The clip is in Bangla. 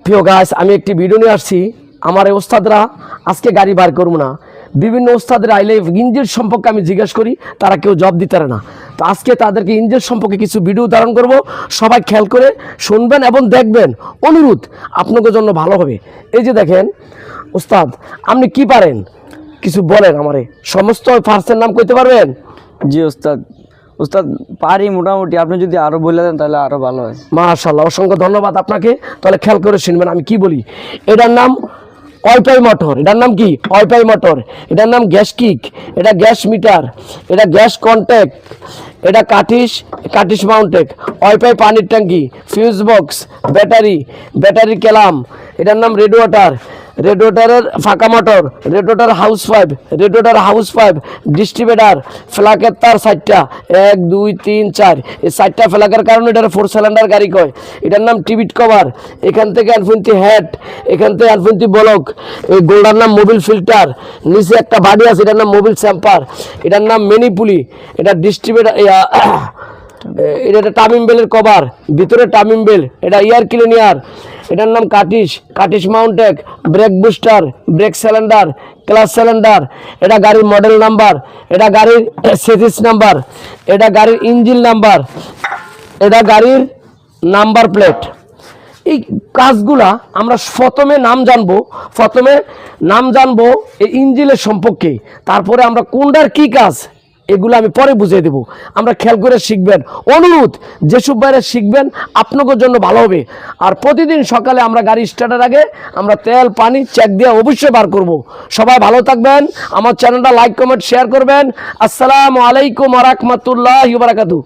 প্রিয় গাইস, আমি একটি ভিডিও নিয়ে আসছি। আমার এই ওস্তাদরা আজকে গাড়ি বার করবো না, বিভিন্ন ওস্তাদের আইলে ইঞ্জিন সম্পর্কে আমি জিজ্ঞেস করি, তারা কেউ জব দিতে পারে না। তো আজকে তাদেরকে ইঞ্জিন সম্পর্কে কিছু ভিডিও ধারণ করব, সবাই খেয়াল করে শুনবেন এবং দেখবেন। অনুরোধ আপনাদের জন্য ভালো হবে। এই যে দেখেন ওস্তাদ, আপনি কি পারেন কিছু বলেন আমারে, সমস্ত ফার্সের নাম কইতে পারবেন? জি ওস্তাদ, ওস্তাদ পারি মোটামুটি, আপনি যদি আরো বলে দেন তাহলে আরো ভালো হয়। মাশাআল্লাহ, অসংখ্য ধন্যবাদ আপনাকে। তাহলে খেয়াল করে শুনবেন আমি কি বলি। এটার নাম অয়পাই মোটর। এটার নাম কি? অয়পাই মোটর। এটার নাম গ্যাস কিক। এটা গ্যাস মিটার। এটা গ্যাস কন্ট্যাক্ট। এটা কাটিস মাউন্টেক। অয়পাই পানির ট্যাঙ্কি, ফিউজ বক্স, ব্যাটারি ক্যালাম। এটার নাম রেডিওটার। রেডিওটারের ফাঁকা motor, radiator hose pipe, distributor, ফ্ল্যাগের তার 4টা, 1 2 3 4। এই 4টা ফ্ল্যাগের কারণে এটার 4 সিলিন্ডার গাড়ি কয়। এটার নাম টিবিট কভার। এখান থেকে আনফুন্তি হেড, এখান থেকে আনফুন্তি ব্লক। এই গোল্ডার নাম মোবিল ফিল্টার। নিচে একটা বাড়ি আছে, এটার নাম মোবিল স্যাম্পার। এটার নাম মেনিপুলি। এটা ডিস্ট্রিবিউটার। এটা টামিম বেলের কভার, ভিতরে টামিম বেল। এটা এয়ার ক্লিনার। এটার নাম কাটিস মাউন্টেক, brake booster, brake cylinder, clutch cylinder. এটা গাড়ির মডেল নাম্বার, এটা গাড়ির সেটিস নাম্বার, এটা গাড়ির ইঞ্জিন নাম্বার, এটা গাড়ির নাম্বার প্লেট। এই কাজগুলা আমরা প্রথমে নাম জানবো এই ইঞ্জিনের সম্পর্কে, তারপরে আমরা কোনটার কি কাজ এগুলো আমি পরে বুঝিয়ে দেবো। আমরা খেয়াল করে শিখবেন। অনুরোধ, যেসব বাইরে শিখবেন আপনাদের জন্য ভালো হবে। আর প্রতিদিন সকালে আমরা গাড়ি স্টার্টের আগে আমরা তেল পানি চেক দিয়ে অবশ্যই বার করব। সবাই ভালো থাকবেন। আমার চ্যানেলটা লাইক কমেন্ট শেয়ার করবেন। আসসালামু আলাইকুম ওয়া রাহমাতুল্লাহি ওয়া বারাকাতুহু।